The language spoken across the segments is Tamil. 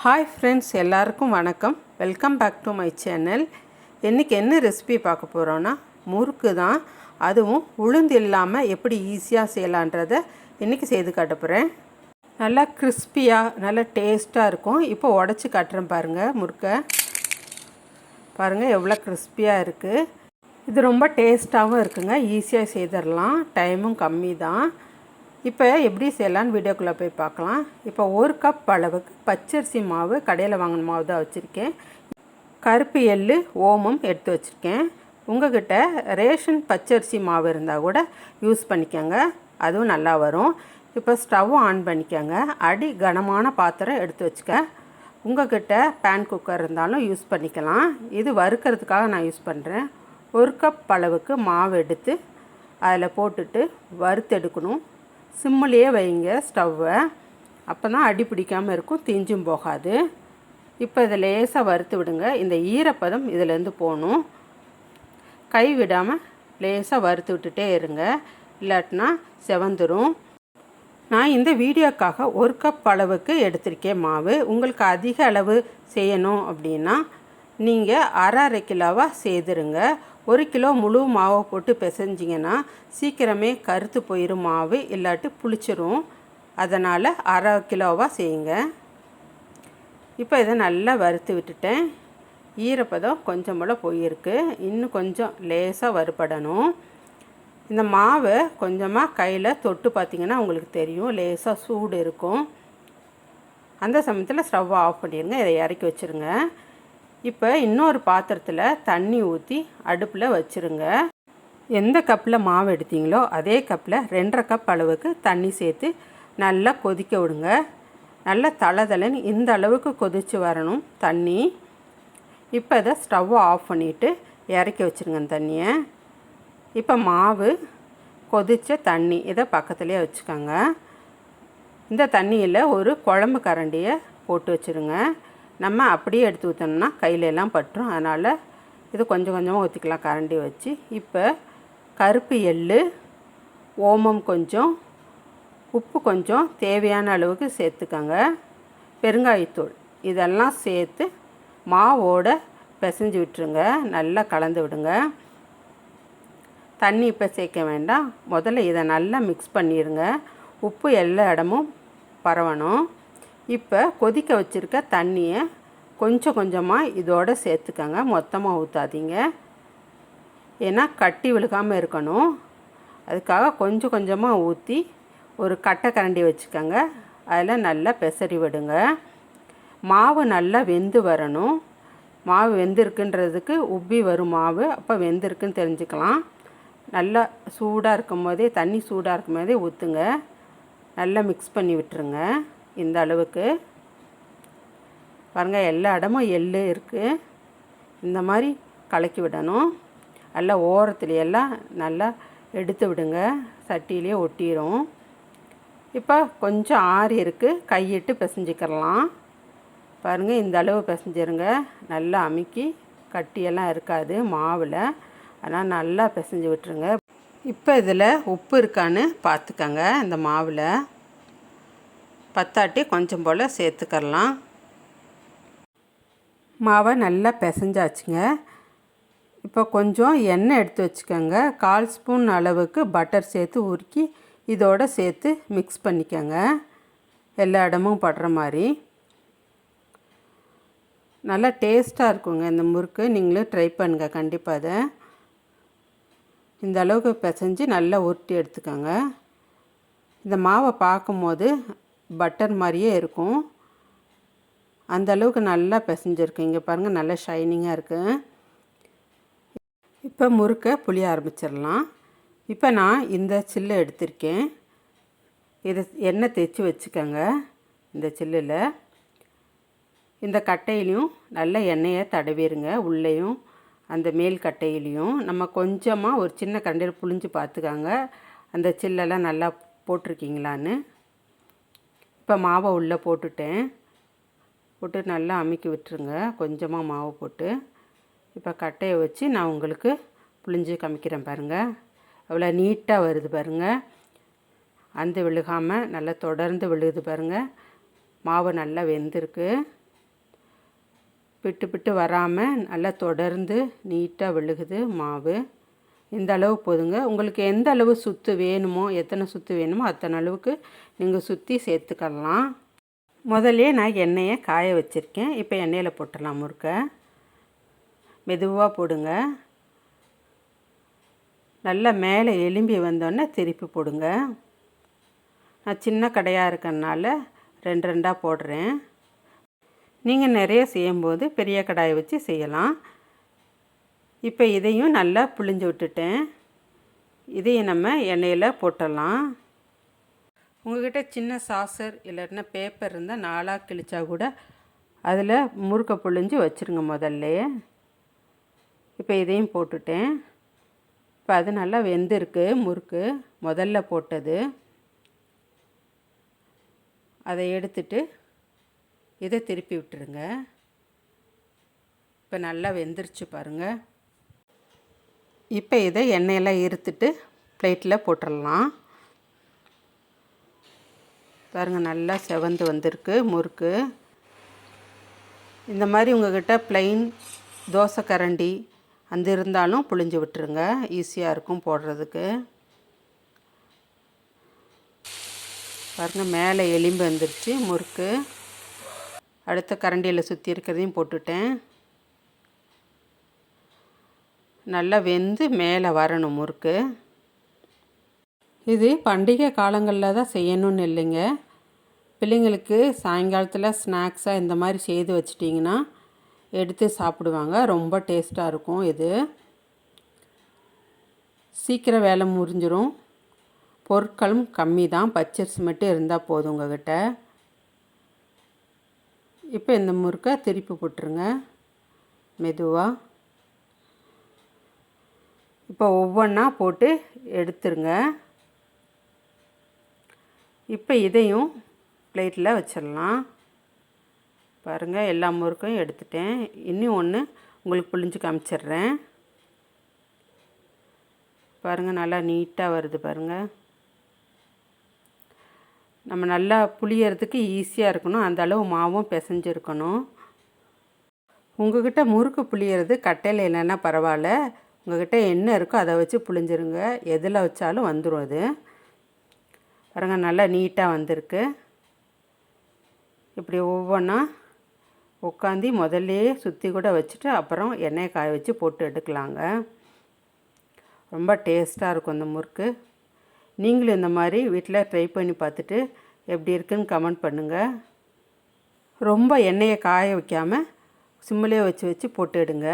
ஹாய் ஃப்ரெண்ட்ஸ், எல்லாருக்கும் வணக்கம். Welcome back to my channel. இன்றைக்கி என்ன ரெசிபி பார்க்க போகிறோன்னா முறுக்கு தான். அதுவும் உளுந்து இல்லாமல் எப்படி ஈஸியாக செய்யலான்றதை இன்றைக்கி செய்து காட்ட போகிறேன். நல்லா கிறிஸ்பியாக நல்லா டேஸ்ட்டாக இருக்கும். இப்போ உடச்சி காட்டுறேன் பாருங்கள். முறுக்கை பாருங்கள் எவ்வளோ கிறிஸ்பியாக இருக்குது. இது ரொம்ப டேஸ்ட்டாகவும் இருக்குங்க. ஈஸியாக செய்திடலாம், டைமும் கம்மி தான். இப்போ எப்படி செய்யலான்னு வீடியோக்குள்ளே போய் பார்க்கலாம். இப்போ 1 கப் அளவுக்கு பச்சரிசி மாவு, கடையில் வாங்கின மாவு தான் வச்சுருக்கேன். கருப்பு எள்ளு, ஓமம் எடுத்து வச்சுருக்கேன். உங்கள்கிட்ட ரேஷன் பச்சரிசி மாவு இருந்தால் கூட யூஸ் பண்ணிக்கோங்க, அதுவும் நல்லா வரும். இப்போ ஸ்டவ் ஆன் பண்ணிக்கோங்க. அடி கனமான பாத்திரம் எடுத்து வச்சுக்க. உங்கள்கிட்ட பேன் குக்கர் இருந்தாலும் யூஸ் பண்ணிக்கலாம். இது வறுக்கிறதுக்காக நான் யூஸ் பண்ணுறேன். 1 கப் அளவுக்கு மாவு எடுத்து அதில் போட்டுட்டு வறுத்து எடுக்கணும். சிம்மிலேயே வைங்க ஸ்டவ்வை, அப்போ தான் அடி பிடிக்காமல் இருக்கும், தீஞ்சும் போகாது. இப்போ இதை லேசாக வறுத்து விடுங்க. இந்த ஈரப்பதம் இதிலேருந்து போகணும். கை விடாமல் லேசாக வறுத்து விட்டுட்டே இருங்க, இல்லாட்டினா செவந்துடும். நான் இந்த வீடியோக்காக 1 கப் அளவுக்கு எடுத்திருக்கேன் மாவு. உங்களுக்கு அதிக அளவு செய்யணும் அப்படின்னா நீங்கள் அரை கிலோவாக செய்துருங்க. 1 கிலோ முழு மாவை போட்டு பிசைஞ்சிங்கன்னா சீக்கிரமே கருத்து போயிடும் மாவு, இல்லாட்டி புளிச்சிரும். அதனால் அரை கிலோவாக செய்யுங்க. இப்போ இதை நல்லா வறுத்து விட்டுட்டேன். ஈரப்பதம் கொஞ்சம் போல் போயிருக்கு. இன்னும் கொஞ்சம் லேசாக வறுபடணும். இந்த மாவை கொஞ்சமாக கையில் தொட்டு பார்த்திங்கன்னா உங்களுக்கு தெரியும், லேசாக சூடு இருக்கும். அந்த சமயத்தில் ஸ்டவ்வை ஆஃப் பண்ணிடுங்க. இதை இறக்கி வச்சுருங்க. இப்போ இன்னொரு பாத்திரத்தில் தண்ணி ஊற்றி அடுப்பில் வச்சுருங்க. எந்த கப்பில் மாவு எடுத்தீங்களோ அதே கப்பில் 2.5 கப் அளவுக்கு தண்ணி சேர்த்து நல்லா கொதிக்க விடுங்க. நல்லா தளதளன்னு இந்த அளவுக்கு கொதித்து வரணும் தண்ணி. இப்போ இதை ஸ்டவ்வை ஆஃப் பண்ணிவிட்டு இறக்கி வச்சுருங்க தண்ணியை. இப்போ மாவு கொதித்த தண்ணி இதை பக்கத்துலேயே வச்சுக்கோங்க. இந்த தண்ணியில் ஒரு குழம்பு கரண்டியை போட்டு வச்சுருங்க. நம்ம அப்படியே எடுத்து ஊற்றணும்னா கையிலெல்லாம் பட்டுரும். அதனால் இது கொஞ்சம் கொஞ்சமாக ஊற்றிக்கலாம் கரண்டி வச்சு. இப்போ கருப்பு எள்ளு, ஓமம் கொஞ்சம், உப்பு கொஞ்சம் தேவையான அளவுக்கு சேர்த்துக்கோங்க. பெருங்காயத்தூள் இதெல்லாம் சேர்த்து மாவோட பிசைஞ்சு விட்டுருங்க. நல்லா கலந்து விடுங்க. தண்ணி இப்போ சேர்க்க வேண்டாம். முதல்ல இதை நல்லா மிக்ஸ் பண்ணிடுங்க. உப்பு எல்லா இடமும் பரவணும். இப்போ கொதிக்க வச்சுருக்க தண்ணியை கொஞ்சம் கொஞ்சமாக இதோடு சேர்த்துக்கங்க. மொத்தமாக ஊற்றாதீங்க, ஏன்னா கட்டி விழுகாமல் இருக்கணும். அதுக்காக கொஞ்சம் கொஞ்சமாக ஊற்றி ஒரு கட்டை கரண்டி வச்சுக்கோங்க. அதில் நல்லா பெசரி விடுங்க. மாவு நல்லா வெந்து வரணும். மாவு வெந்திருக்குன்றதுக்கு உப்பி வரும் மாவு, அப்போ வெந்திருக்குன்னு தெரிஞ்சுக்கலாம். நல்லா சூடாக இருக்கும் போதே, தண்ணி சூடாக இருக்கும் போதே ஊற்றுங்க. நல்லா மிக்ஸ் பண்ணி விட்டுருங்க. இந்த அளவுக்கு பாருங்கள், எல்லா இடமும் எள்ளு இருக்குது. இந்த மாதிரி கலக்கி விடணும். நல்லா ஓரத்துலையெல்லாம் நல்லா எடுத்து விடுங்க, சட்டியிலே ஒட்டிடும். இப்போ கொஞ்சம் ஆறி இருக்குது, கையிட்டு பிசைஞ்சிக்கிறலாம். பாருங்கள், இந்த அளவு பிசைஞ்சிருங்க. நல்லா அமுக்கி கட்டியெல்லாம் இருக்காது மாவில், ஆனால் நல்லா பிசைஞ்சு விட்டுருங்க. இப்போ இதில் உப்பு இருக்கான்னு பார்த்துக்கங்க. இந்த மாவில் பத்தாட்டி கொஞ்சம் போல் சேர்த்துக்கலாம். மாவை நல்லா பிசைஞ்சாச்சுங்க. இப்போ கொஞ்சம் எண்ணெய் எடுத்து வச்சுக்கோங்க. 1/4 ஸ்பூன் அளவுக்கு பட்டர் சேர்த்து உருக்கி இதோடு சேர்த்து மிக்ஸ் பண்ணிக்கோங்க, எல்லா இடமும் படுற மாதிரி. நல்லா டேஸ்ட்டாக இருக்குங்க இந்த முறுக்கு. நீங்களும் ட்ரை பண்ணுங்கள் கண்டிப்பாக. அதை இந்த அளவுக்கு பிசைஞ்சு நல்லா உருட்டி எடுத்துக்கோங்க. இந்த மாவை பார்க்கும்போது பட்டர் மாதிரியே இருக்கும். அந்த அளவுக்கு நல்லா பிசைஞ்சிருக்கு. இங்கே பாருங்கள், நல்லா ஷைனிங்காக இருக்குது. இப்போ முறுக்கை புளிய ஆரம்பிச்சிடலாம். இப்போ நான் இந்த சில்லை எடுத்திருக்கேன். இதை எண்ணெய் தேய்ச்சி வச்சுக்கோங்க. இந்த சில்லில் இந்த கட்டையிலையும் நல்ல எண்ணெயை தடவிடுங்க. உள்ளேயும் அந்த மேல் கட்டையிலையும் நம்ம கொஞ்சமாக ஒரு சின்ன கரண்டியில் புழிஞ்சு பார்த்துக்காங்க, அந்த சில்லெல்லாம் நல்லா போட்டிருக்கீங்களான்னு. இப்போ மாவை உள்ளே போட்டு நல்லா அமுக்கி விட்டுருங்க. கொஞ்சமாக மாவு போட்டு இப்போ கட்டையை வச்சு நான் உங்களுக்கு புழிஞ்சு காமிக்கிறேன் பாருங்கள். அவ்வளோ நீட்டாக வருது பாருங்கள். அந்த விழுகாமல் நல்லா தொடர்ந்து விழுகுது பாருங்கள். மாவு நல்லா வெந்திருக்கு. விட்டு விட்டு வராமல் நல்லா தொடர்ந்து நீட்டாக விழுகுது மாவு. இந்த அளவு போதுங்க. உங்களுக்கு எந்த அளவு சுற்று வேணுமோ, எத்தனை சுற்று வேணுமோ அத்தனை அளவுக்கு நீங்கள் சுற்றி சேர்த்துக்கலாம். முதல்ல நான் எண்ணெயை காய வச்சுருக்கேன். இப்போ எண்ணெயில் போட்டுடலாம் முறுக்கை. மெதுவாக போடுங்க. நல்லா மேலே எலும்பி வந்தோடனே திருப்பி போடுங்க. நான் சின்ன கடையாக இருக்கறனால 2 போடுறேன். நீங்கள் நிறைய செய்யும்போது பெரிய கடாயை வச்சு செய்யலாம். இப்போ இதையும் நல்லா புழிஞ்சு விட்டுட்டேன். இதையும் நம்ம எண்ணெயில் போட்டுடலாம். உங்கள்கிட்ட சின்ன சாசர் இல்லைன்னா பேப்பர் இருந்தால் 4ஆக கிழிச்சா கூட அதில் முறுக்கை புழிஞ்சு வச்சுருங்க முதல்ல. இப்போ இதையும் போட்டுட்டேன். இப்போ அது நல்லா வெந்திருக்கு முறுக்கு முதல்ல போட்டது. அதை எடுத்துட்டு இதை திருப்பி விட்டுருங்க. இப்போ நல்லா வெந்துருச்சு பாருங்கள். இப்போ இதை எண்ணெயெல்லாம் இருத்துட்டு பிளேட்டில் போட்டுடலாம். பாருங்கள் நல்லா செவந்து வந்திருக்கு முறுக்கு. இந்த மாதிரி உங்கள்கிட்ட ப்ளைன் தோசை கரண்டி அந்த இருந்தாலும் புழிஞ்சு விட்டுருங்க. ஈஸியாக இருக்கும் போடுறதுக்கு. பாருங்கள் மேலே எலும்பு வந்துருச்சு முறுக்கு. அடுத்த கரண்டியில் சுற்றி இருக்கிறதையும் போட்டுட்டேன். நல்லா வெந்து மேலே வரணும் முறுக்கு. இது பண்டிகை காலங்களில் தான் செய்யணும்னு இல்லைங்க. பிள்ளைங்களுக்கு சாயங்காலத்தில் ஸ்நாக்ஸாக இந்த மாதிரி செய்து வச்சிட்டிங்கன்னா எடுத்து சாப்பிடுவாங்க. ரொம்ப டேஸ்ட்டாக இருக்கும். இது சீக்கிரம் வேலை முடிஞ்சிடும். பொருட்களும் கம்மி தான். பச்சரிசி மட்டும் இருந்தால் போதும் உங்கள்கிட்ட. இப்போ இந்த முறுக்கை திருப்பி போட்டுருங்க மெதுவாக. இப்போ ஒவ்வொன்றா போட்டு எடுத்துருங்க. இப்போ இதையும் பிளேட்டில் வச்சிடலாம். பாருங்கள் எல்லா முறுக்கையும் எடுத்துட்டேன். இன்னும் ஒன்று உங்களுக்கு புழிஞ்சு காமிச்சிட்றேன். பாருங்கள் நல்லா நீட்டாக வருது பாருங்கள். நம்ம நல்லா புளியறதுக்கு ஈஸியாக இருக்கணும். அந்த அளவு மாவும் பிசைஞ்சிருக்கணும். உங்கள்கிட்ட முறுக்கு புளியறது கட்டையில் இல்லைன்னா பரவாயில்ல. உங்கள்கிட்ட என்ன இருக்கோ அதை வச்சு புளிஞ்சிருங்க. எதில் வச்சாலும் வந்துடும் அது. பாருங்கள் நல்லா நீட்டாக வந்திருக்கு. இப்படி ஒவ்வொன்றா உட்காந்து முதல்லையே சுற்றி கூட வச்சுட்டு அப்புறம் எண்ணெயை காய வச்சு போட்டு எடுக்கலாங்க. ரொம்ப டேஸ்ட்டாக இருக்கும் இந்த முறுக்கு. நீங்களும் இந்த மாதிரி வீட்டில் ட்ரை பண்ணி பார்த்துட்டு எப்படி இருக்குன்னு கமெண்ட் பண்ணுங்கள். ரொம்ப எண்ணெயை காய வைக்காமல் சிம்மிலே வச்சு போட்டு எடுங்க.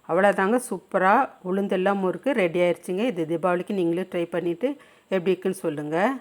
அவ்வளோதாங்க. சூப்பராக உளுந்தெல்லாம் முறுக்கு ரெடி ஆயிடுச்சுங்க. இது தீபாவளிக்கு நீங்களும் ட்ரை பண்ணிவிட்டு எப்படி இருக்குன்னு சொல்லுங்கள்.